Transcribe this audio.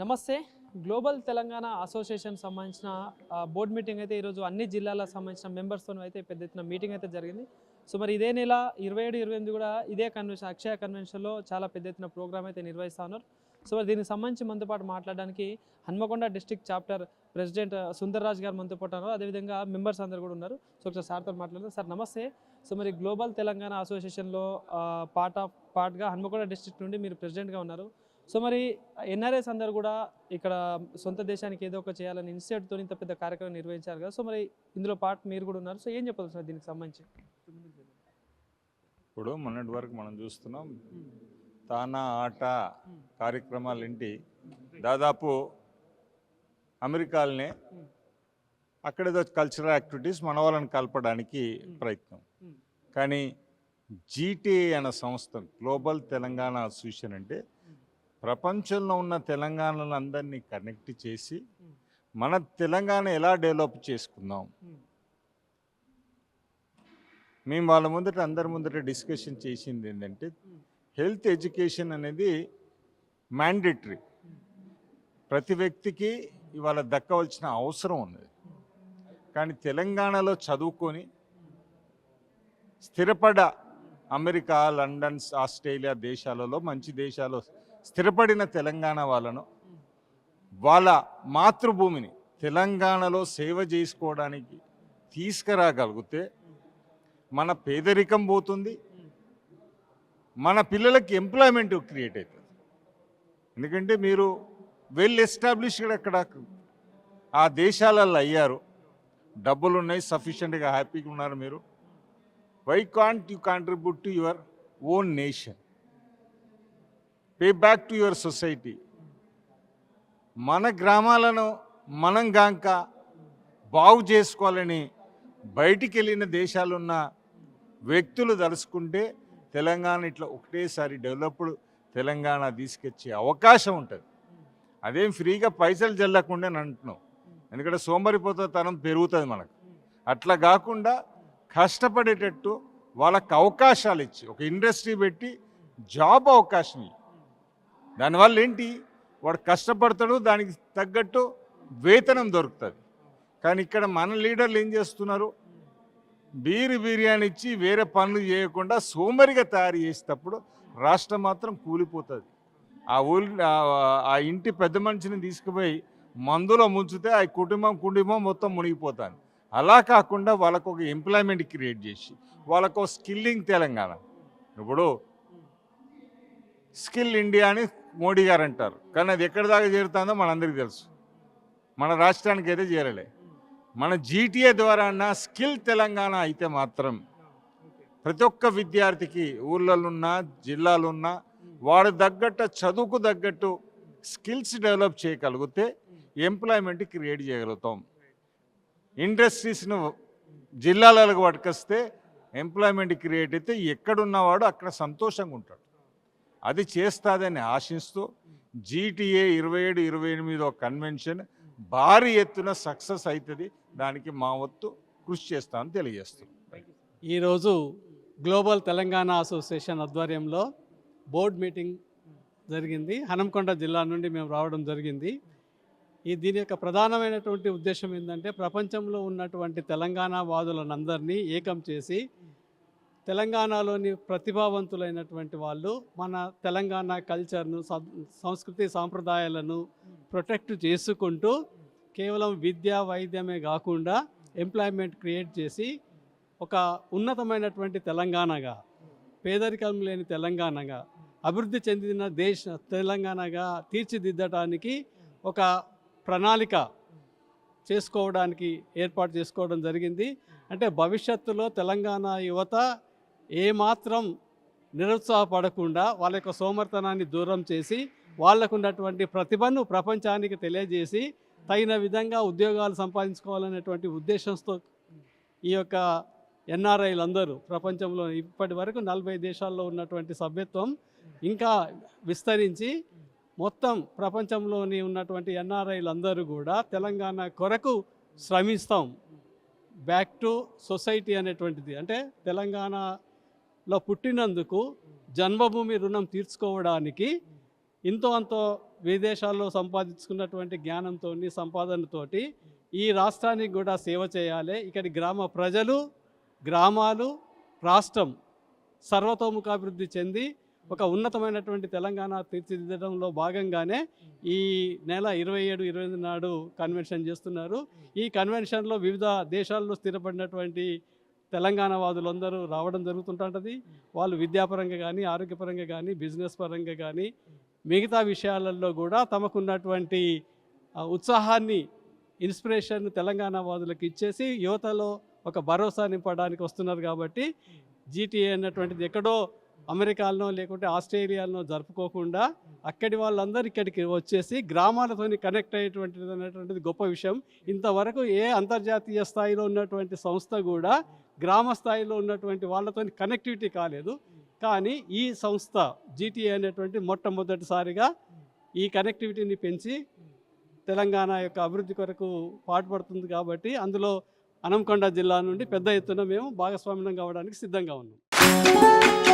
నమస్తే. Global Telangana association సంబంధించిన board meeting అయితే ఈరోజు అన్ని జిల్లాలకు సంబంధించిన మెంబర్స్తో అయితే పెద్ద ఎత్తున మీటింగ్ అయితే జరిగింది. సో మరి ఇదే నెల 27, 28 కూడా ఇదే కన్వెన్షన్ అక్షయ కన్వెన్షన్లో చాలా పెద్ద ఎత్తున ప్రోగ్రామ్ అయితే నిర్వహిస్తూ ఉన్నారు. సో మరి దీనికి సంబంధించి మనతో పాటు మాట్లాడడానికి Hanamkonda district chapter president Sundarraj గారు మనతో పాటు ఉన్నారు. అదేవిధంగా మెంబర్స్ అందరు కూడా ఉన్నారు. సో ఒకసారి సార్తో మాట్లాడదాం. సార్ నమస్తే. సో మరి గ్లోబల్ తెలంగాణ అసోసియేషన్లో పార్ట్గా హన్మకొండ డిస్ట్రిక్ట్ నుండి మీరు ప్రెసిడెంట్గా ఉన్నారు. సో మరి ఎన్ఆర్ఎస్ అందరు కూడా ఇక్కడ సొంత దేశానికి ఏదో ఒక చేయాలని ఇన్స్టిట్యూట్తో ఇంత పెద్ద కార్యక్రమం నిర్వహించారు కదా. సో మరి ఇందులో పార్ట్ మీరు కూడా ఉన్నారు. సో ఏం చెప్పాలి సార్ దీనికి సంబంధించి? ఇప్పుడు మొన్నటి వరకు మనం చూస్తున్నాం తానా ఆట కార్యక్రమాలు ఏంటి దాదాపు అమెరికాలనే అక్కడేదో కల్చరల్ యాక్టివిటీస్ మన వాళ్ళని కలపడానికి ప్రయత్నం. కానీ జీటీఏ అనే సంస్థ గ్లోబల్ తెలంగాణ అసోసియేషన్ అంటే ప్రపంచంలో ఉన్న తెలంగాణలందరినీ కనెక్ట్ చేసి మన తెలంగాణ ఎలా డెవలప్ చేసుకుందాం, మేము వాళ్ళ ముందట అందరి ముందట డిస్కషన్ చేసింది ఏంటంటే హెల్త్ ఎడ్యుకేషన్ అనేది మ్యాండేటరీ, ప్రతి వ్యక్తికి ఇవాళ దక్కవలసిన అవసరం ఉన్నది. కానీ తెలంగాణలో చదువుకొని స్థిరపడ అమెరికా, లండన్, ఆస్ట్రేలియా దేశాలలో మంచి దేశాల్లో స్థిరపడిన తెలంగాణ వాళ్ళను వాళ్ళ మాతృభూమిని తెలంగాణలో సేవ చేసుకోవడానికి తీసుకురాగలిగితే మన పేదరికం పోతుంది, మన పిల్లలకి ఎంప్లాయ్మెంట్ క్రియేట్ అవుతుంది. ఎందుకంటే మీరు వెల్ ఎస్టాబ్లిష్డ్ అక్కడ ఆ దేశాలలో అయ్యారు, డబ్బులు ఉన్నాయి, సఫిషియెంట్గా హ్యాపీగా ఉన్నారు. మీరు why can't you contribute to your own nation, pay back to your society? మన గ్రామాలను మనం గాంక బాగు చేసుకోవాలని బయటికి వెళ్ళిన దేశాలున్న వ్యక్తులు తలుసుకుంటే తెలంగాణ ఇట్లా ఒకటేసారి డెవలప్డ్ తెలంగాణ తీసుకొచ్చే అవకాశం ఉంటుంది. అదేం ఫ్రీగా పైసలు జల్లకుండా అంటున్నాం, ఎందుకంటే సోమరిపోతనం పెరుగుతుంది మనకు. అట్లా కాకుండా కష్టపడేటట్టు వాళ్ళకు అవకాశాలు ఇచ్చి ఒక ఇండస్ట్రీ పెట్టి జాబ్ అవకాశం ఇచ్చి, దానివల్ల ఏంటి వాడు కష్టపడతాడు, దానికి తగ్గట్టు వేతనం దొరుకుతుంది. కానీ ఇక్కడ మన లీడర్లు ఏం చేస్తున్నారు, బిర్యానీ ఇచ్చి వేరే పనులు చేయకుండా సోమరిగా తయారు చేసేటప్పుడు రాష్ట్రం మాత్రం కూలిపోతుంది. ఆ ఇంటి పెద్ద మనిషిని తీసుకుపోయి మందులో ముంచితే ఆ కుటుంబం మొత్తం మునిగిపోతాను. అలా కాకుండా వాళ్ళకు ఒక ఎంప్లాయ్మెంట్ క్రియేట్ చేసి వాళ్ళకు స్కిల్లింగ్ తెలంగాణ, ఇప్పుడు స్కిల్ ఇండియా అని మోడీ గారు అంటారు, కానీ అది ఎక్కడి దాకా చేరుతుందో మనందరికీ తెలుసు. మన రాష్ట్రానికి అయితే చేరలే. మన జీటీఏ ద్వారా స్కిల్ తెలంగాణ అయితే మాత్రం ప్రతి ఒక్క విద్యార్థికి ఊళ్ళలున్నా జిల్లాలున్నా వాడు తగ్గట్టు చదువుకు తగ్గట్టు స్కిల్స్ డెవలప్ చేయగలిగితే ఎంప్లాయ్మెంట్ క్రియేట్ చేయగలుగుతాం. ఇండస్ట్రీస్ను జిల్లాలకు పట్టుకొస్తే ఎంప్లాయ్మెంట్ క్రియేట్ అయితే ఎక్కడున్నవాడు అక్కడ సంతోషంగా ఉంటాడు. అది చేస్తుందని ఆశిస్తూ జీటీఏ 27, 28 కన్వెన్షన్ భారీ ఎత్తున సక్సెస్ అవుతుంది. దానికి మా వంతు కృషి చేస్తామని తెలియజేస్తాం. ఈరోజు గ్లోబల్ తెలంగాణ అసోసియేషన్ ఆధ్వర్యంలో బోర్డ్ మీటింగ్ జరిగింది. హన్మకొండ జిల్లా నుండి మేము రావడం జరిగింది. దీని యొక్క ప్రధానమైనటువంటి ఉద్దేశం ఏంటంటే ప్రపంచంలో ఉన్నటువంటి తెలంగాణ వాదులందరినీ ఏకం చేసి తెలంగాణలోని ప్రతిభావంతులైనటువంటి వాళ్ళు మన తెలంగాణ కల్చర్ను, సంస్కృతి సాంప్రదాయాలను ప్రొటెక్ట్ చేసుకుంటూ కేవలం విద్యా వైద్యమే కాకుండా ఎంప్లాయ్మెంట్ క్రియేట్ చేసి ఒక ఉన్నతమైనటువంటి తెలంగాణగా, పేదరికం లేని తెలంగాణగా, అభివృద్ధి చెందిన తెలంగాణగా తీర్చిదిద్దడానికి ఒక ప్రణాళిక ఏర్పాటు చేసుకోవడం జరిగింది. అంటే భవిష్యత్తులో తెలంగాణ యువత ఏమాత్రం నిరుత్సాహపడకుండా వాళ్ళ యొక్క సోమర్తనాన్ని దూరం చేసి వాళ్ళకు ఉన్నటువంటి ప్రతిభను ప్రపంచానికి తెలియజేసి తగిన విధంగా ఉద్యోగాలు సంపాదించుకోవాలనేటువంటి ఉద్దేశంతో ఈ యొక్క ఎన్ఆర్ఐలు అందరూ ప్రపంచంలో ఇప్పటి వరకు 40 దేశాల్లో ఉన్నటువంటి సభ్యత్వం ఇంకా విస్తరించి మొత్తం ప్రపంచంలోని ఉన్నటువంటి ఎన్ఆర్ఐలు అందరూ కూడా తెలంగాణ కొరకు శ్రమిస్తాం. బ్యాక్ టు సొసైటీ అనేటువంటిది, అంటే తెలంగాణలో పుట్టినందుకు జన్మభూమి రుణం తీర్చుకోవడానికి ఇంతో అంతో విదేశాల్లో సంపాదించుకున్నటువంటి జ్ఞానంతో సంపాదనతోటి ఈ రాష్ట్రానికి కూడా సేవ చేయాలి. ఇక్కడి గ్రామ ప్రజలు, గ్రామాలు, రాష్ట్రం సర్వతోముఖాభివృద్ధి చెంది ఒక ఉన్నతమైనటువంటి తెలంగాణ తీర్చిదిద్దడంలో భాగంగానే ఈ నెల 27-28 నాడు కన్వెన్షన్ చేస్తున్నారు. ఈ కన్వెన్షన్లో వివిధ దేశాల్లో స్థిరపడినటువంటి తెలంగాణ వాదులందరూ రావడం జరుగుతుంటుంది. వాళ్ళు విద్యాపరంగా కానీ, ఆరోగ్యపరంగా కానీ, బిజినెస్ పరంగా కానీ, మిగతా విషయాలలో కూడా తమకున్నటువంటి ఉత్సాహాన్ని, ఇన్స్పిరేషన్ తెలంగాణ వాదులకు ఇచ్చేసి యువతలో ఒక భరోసా నింపడానికి వస్తున్నారు. కాబట్టి జీటీఏ అన్నటువంటిది ఎక్కడో అమెరికాలో లేకుంటే ఆస్ట్రేలియాలో జరుపుకోకుండా అక్కడి వాళ్ళందరూ ఇక్కడికి వచ్చేసి గ్రామాలతో కనెక్ట్ అయ్యేటువంటిది అనేటువంటిది గొప్ప విషయం. ఇంతవరకు ఏ అంతర్జాతీయ స్థాయిలో ఉన్నటువంటి సంస్థ కూడా గ్రామ స్థాయిలో ఉన్నటువంటి వాళ్ళతో కనెక్టివిటీ కాలేదు. కానీ ఈ సంస్థ జీటీఏ అనేటువంటి మొట్టమొదటిసారిగా ఈ కనెక్టివిటీని పెంచి తెలంగాణ యొక్క అభివృద్ధి కొరకు పాటుపడుతుంది. కాబట్టి అందులో హన్మకొండ జిల్లా నుండి పెద్ద ఎత్తున మేము భాగస్వామ్యం కావడానికి సిద్ధంగా ఉన్నాం.